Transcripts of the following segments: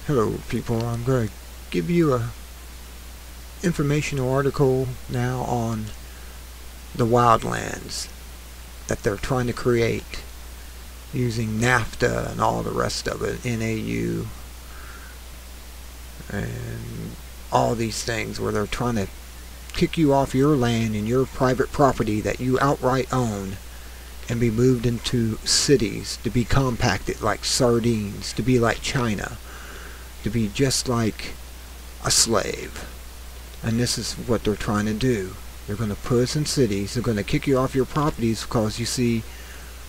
Hello people, I'm going to give you a informational article now on the wildlands that they're trying to create using NAFTA and all the rest of it, NAU and all these things where they're trying to kick you off your land and your private property that you outright own and be moved into cities to be compacted like sardines, to be like China, to be just like a slave. And this is what they're trying to do. They're going to put us in cities. They're going to kick you off your properties because you see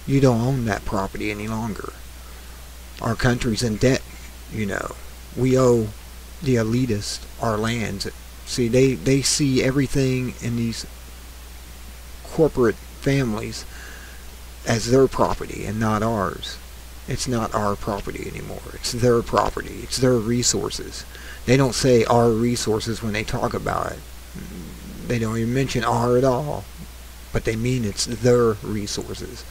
you don't own that property any longer. Our country's in debt, you know. We owe the elitists our lands. See, they see everything in these corporate families as their property and not ours. It's not our property anymore. It's their property. It's their resources. They don't say our resources when they talk about it. They don't even mention our at all. But they mean it's their resources.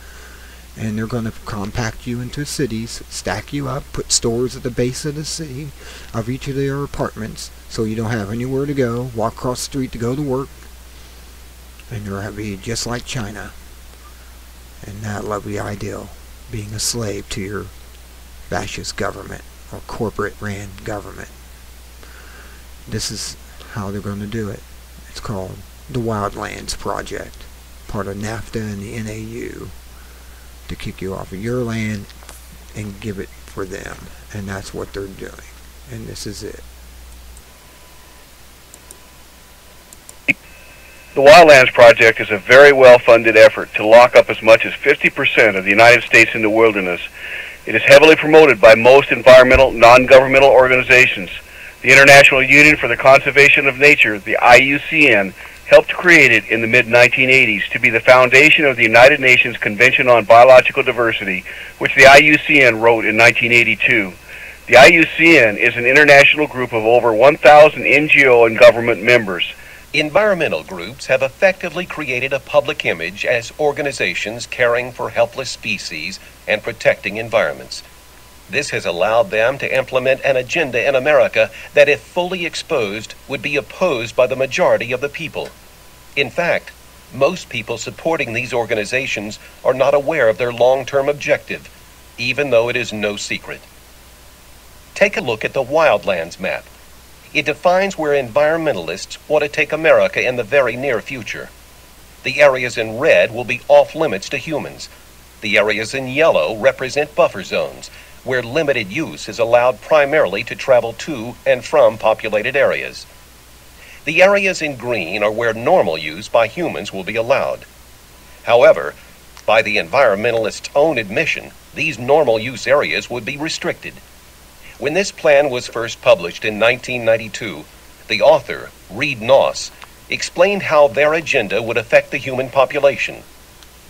And they're going to compact you into cities, stack you up, put stores at the base of the city, of each of their apartments, so you don't have anywhere to go, walk across the street to go to work. And they're going to be just like China. And that lovely ideal, being a slave to your fascist government or corporate ran government. This is how they're going to do it. It's called the Wildlands Project, part of NAFTA and the NAU, to kick you off of your land and give it for them. And that's what they're doing. And this is it. The Wildlands Project is a very well-funded effort to lock up as much as 50% of the United States in the wilderness. It is heavily promoted by most environmental, non-governmental organizations. The International Union for the Conservation of Nature, the IUCN, helped create it in the mid-1980s to be the foundation of the United Nations Convention on Biological Diversity, which the IUCN wrote in 1982. The IUCN is an international group of over 1,000 NGO and government members. Environmental groups have effectively created a public image as organizations caring for helpless species and protecting environments. This has allowed them to implement an agenda in America that, if fully exposed, would be opposed by the majority of the people. In fact, most people supporting these organizations are not aware of their long-term objective, even though it is no secret. Take a look at the Wildlands map. It defines where environmentalists want to take America in the very near future. The areas in red will be off limits to humans. The areas in yellow represent buffer zones, where limited use is allowed primarily to travel to and from populated areas. The areas in green are where normal use by humans will be allowed. However, by the environmentalists' own admission, these normal use areas would be restricted. When this plan was first published in 1992, the author, Reed Noss, explained how their agenda would affect the human population.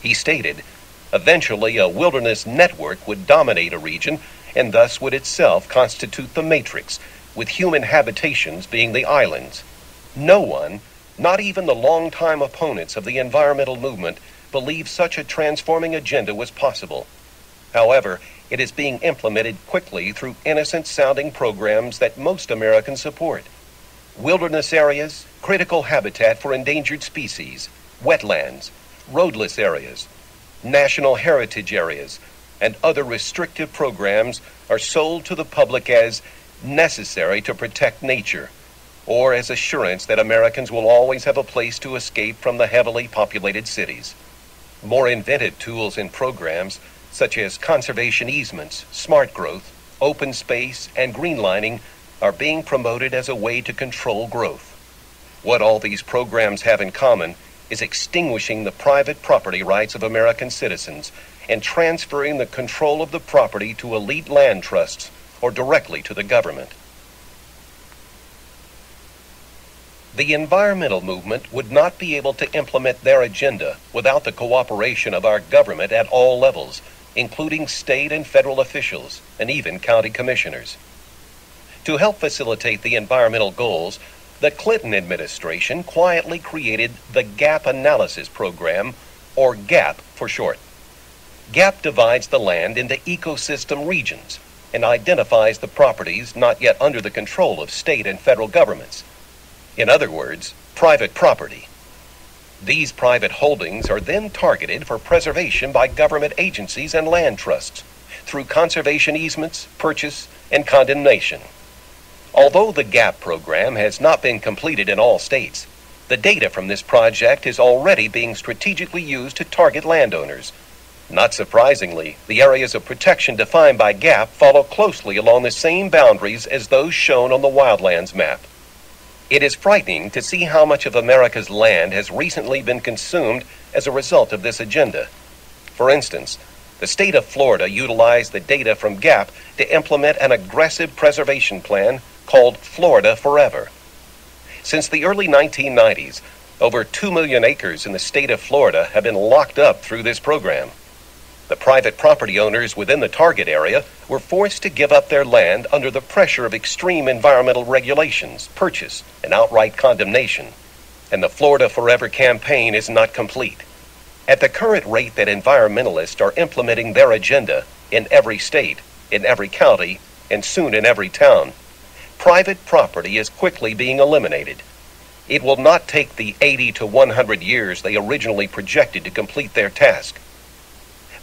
He stated, eventually a wilderness network would dominate a region and thus would itself constitute the matrix, with human habitations being the islands. No one, not even the longtime opponents of the environmental movement, believed such a transforming agenda was possible. However, it is being implemented quickly through innocent-sounding programs that most Americans support. Wilderness areas, critical habitat for endangered species, wetlands, roadless areas, national heritage areas, and other restrictive programs are sold to the public as necessary to protect nature, or as assurance that Americans will always have a place to escape from the heavily populated cities. More inventive tools and programs, such as conservation easements, smart growth, open space, and greenlining, are being promoted as a way to control growth. What all these programs have in common is extinguishing the private property rights of American citizens and transferring the control of the property to elite land trusts or directly to the government. The environmental movement would not be able to implement their agenda without the cooperation of our government at all levels, including state and federal officials, and even county commissioners. To help facilitate the environmental goals, the Clinton administration quietly created the Gap Analysis Program, or GAP for short. GAP divides the land into ecosystem regions, and identifies the properties not yet under the control of state and federal governments. In other words, private property. These private holdings are then targeted for preservation by government agencies and land trusts through conservation easements, purchase, and condemnation. Although the GAP program has not been completed in all states, the data from this project is already being strategically used to target landowners. Not surprisingly, the areas of protection defined by GAP follow closely along the same boundaries as those shown on the Wildlands map. It is frightening to see how much of America's land has recently been consumed as a result of this agenda. For instance, the state of Florida utilized the data from GAP to implement an aggressive preservation plan called Florida Forever. Since the early 1990s, over 2 million acres in the state of Florida have been locked up through this program. The private property owners within the target area were forced to give up their land under the pressure of extreme environmental regulations, purchase, and outright condemnation. And the Florida Forever campaign is not complete. At the current rate that environmentalists are implementing their agenda in every state, in every county, and soon in every town, private property is quickly being eliminated. It will not take the 80 to 100 years they originally projected to complete their task.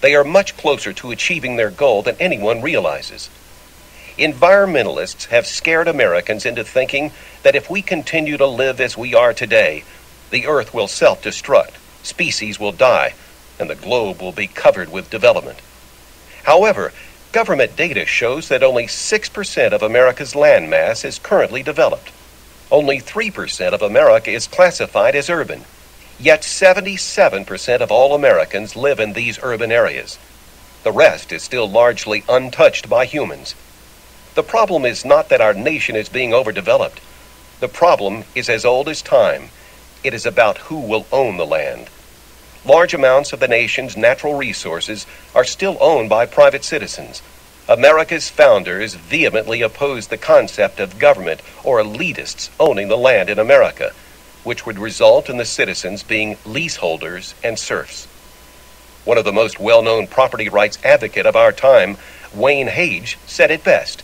They are much closer to achieving their goal than anyone realizes. Environmentalists have scared Americans into thinking that if we continue to live as we are today, the earth will self-destruct, species will die, and the globe will be covered with development. However, government data shows that only 6% of America's landmass is currently developed. Only 3% of America is classified as urban. Yet 77% of all Americans live in these urban areas. The rest is still largely untouched by humans. The problem is not that our nation is being overdeveloped. The problem is as old as time. It is about who will own the land. Large amounts of the nation's natural resources are still owned by private citizens. America's founders vehemently opposed the concept of government or elitists owning the land in America, which would result in the citizens being leaseholders and serfs. One of the most well-known property rights advocates of our time, Wayne Hage, said it best.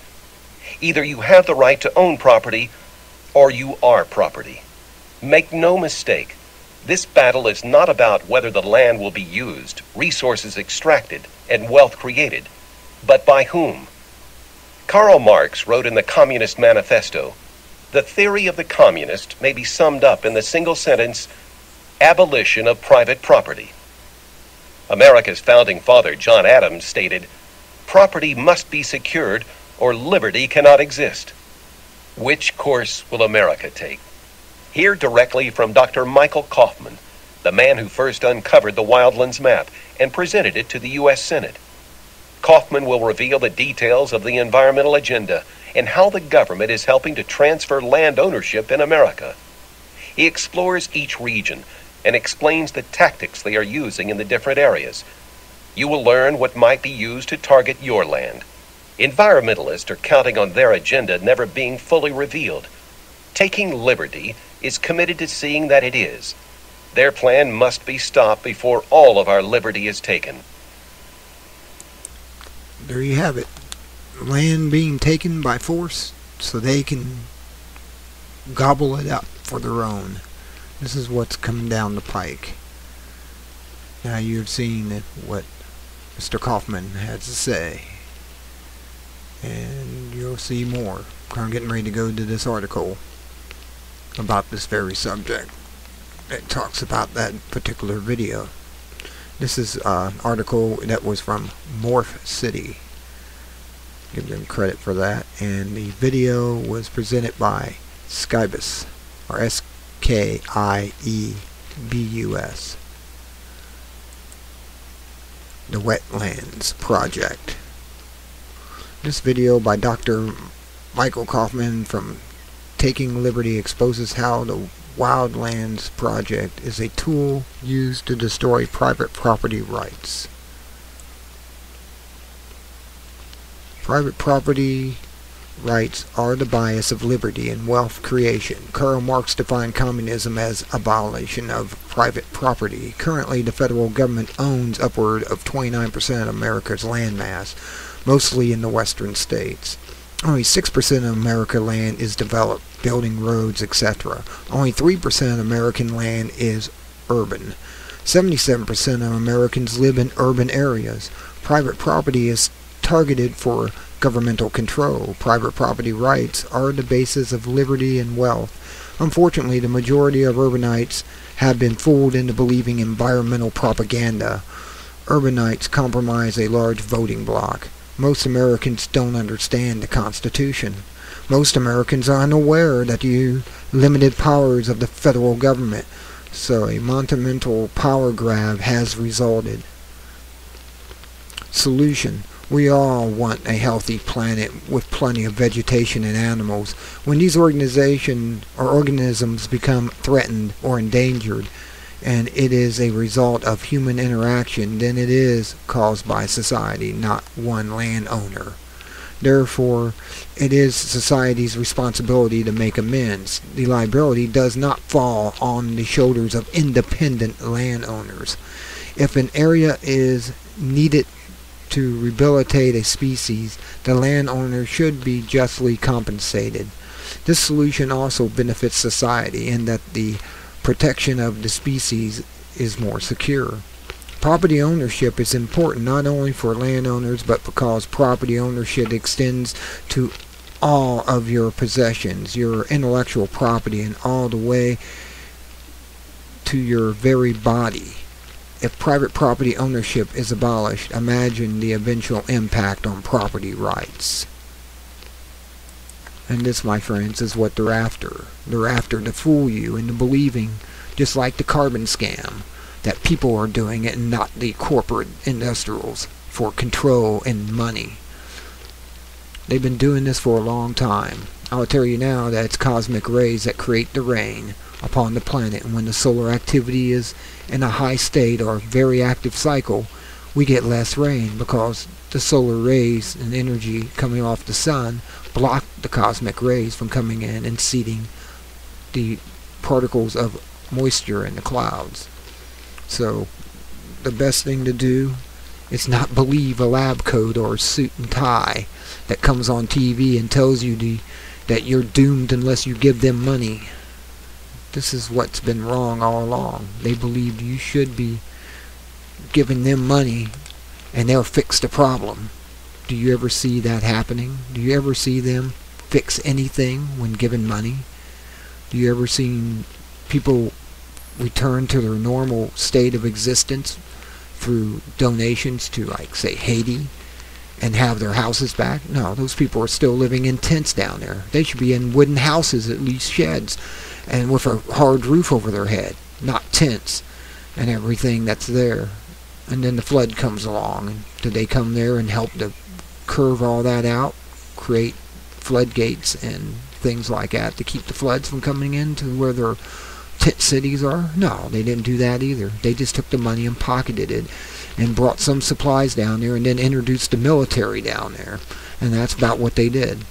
Either you have the right to own property, or you are property. Make no mistake, this battle is not about whether the land will be used, resources extracted, and wealth created, but by whom. Karl Marx wrote in the Communist Manifesto, "The theory of the communist may be summed up in the single sentence, abolition of private property." America's founding father, John Adams, stated, "Property must be secured or liberty cannot exist." Which course will America take? Hear directly from Dr. Michael Coffman, the man who first uncovered the Wildlands map and presented it to the U.S. Senate. Coffman will reveal the details of the environmental agenda and how the government is helping to transfer land ownership in America. He explores each region and explains the tactics they are using in the different areas. You will learn what might be used to target your land. Environmentalists are counting on their agenda never being fully revealed. Taking Liberty is committed to seeing that it is. Their plan must be stopped before all of our liberty is taken. There you have it. Land being taken by force so they can gobble it up for their own. This is what's coming down the pike. Now you've seen what Mr. Coffman has to say, and you'll see more. I'm getting ready to go to this article about this very subject. It talks about that particular video. This is an article that was from Morph City. Give them credit for that. And the video was presented by Skybus, or Skiebus. The Wildlands Project. This video by Dr. Michael Coffman from Taking Liberty exposes how the Wildlands Project is a tool used to destroy private property rights. Private property rights are the bias of liberty and wealth creation. Karl Marx defined communism as abolition of private property. Currently, the federal government owns upward of 29% of America's landmass. mostly in the western states. Only 6% of American land is developed, building roads, etc. Only 3% of American land is urban. 77% of Americans live in urban areas. Private property is targeted for governmental control. Private property rights are the basis of liberty and wealth. Unfortunately, the majority of urbanites have been fooled into believing environmental propaganda. Urbanites comprise a large voting bloc. Most Americans don't understand the Constitution. Most Americans are unaware that the limited powers of the federal government, so a monumental power grab has resulted. Solution. We all want a healthy planet with plenty of vegetation and animals. When these organizations or organisms become threatened or endangered, and it is a result of human interaction, then it is caused by society, not one landowner. Therefore, it is society's responsibility to make amends. The liability does not fall on the shoulders of independent landowners. If an area is needed to rehabilitate a species, the landowner should be justly compensated. This solution also benefits society in that the protection of the species is more secure. Property ownership is important not only for landowners, but because property ownership extends to all of your possessions, your intellectual property, and all the way to your very body. If private property ownership is abolished, imagine the eventual impact on property rights. And this, my friends, is what they're after. They're after to fool you into believing, just like the carbon scam, that people are doing it and not the corporate industrials for control and money. They've been doing this for a long time. I'll tell you now that it's cosmic rays that create the rain upon the planet, and when the solar activity is in a high state or very active cycle, we get less rain because the solar rays and energy coming off the sun block the cosmic rays from coming in and seeding the particles of moisture in the clouds. So the best thing to do is not believe a lab coat or a suit and tie that comes on TV and tells you that you're doomed unless you give them money. This is what's been wrong all along. They believed you should be giving them money and they'll fix the problem. Do you ever see that happening? Do you ever see them fix anything when given money? Do you ever see people return to their normal state of existence through donations to, like, say, Haiti and have their houses back? No, those people are still living in tents down there. They should be in wooden houses, at least sheds, and with a hard roof over their head, not tents and everything that's there. And then the flood comes along, and did they come there and help to curve all that out, create floodgates and things like that to keep the floods from coming into where their tent cities are? No, they didn't do that either. They just took the money and pocketed it and brought some supplies down there and then introduced the military down there, and that's about what they did.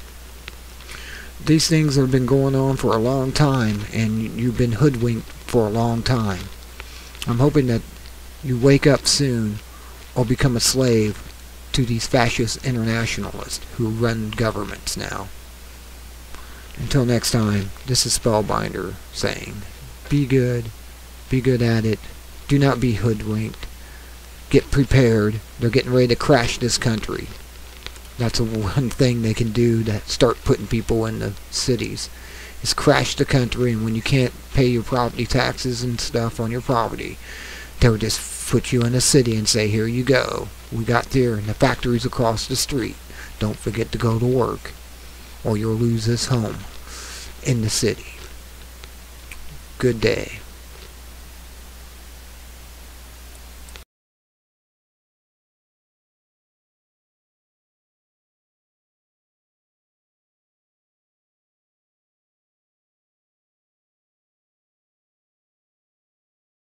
These things have been going on for a long time, and you've been hoodwinked for a long time. I'm hoping that you wake up soon or become a slave to these fascist internationalists who run governments now. Until next time, this is Spellbinder saying, be good at it, do not be hoodwinked, get prepared, they're getting ready to crash this country. That's one thing they can do to start putting people in the cities, is crash the country, and when you can't pay your property taxes and stuff on your property, they'll just put you in a city and say, here you go, we got there, and the factory's across the street. Don't forget to go to work, or you'll lose this home in the city. Good day.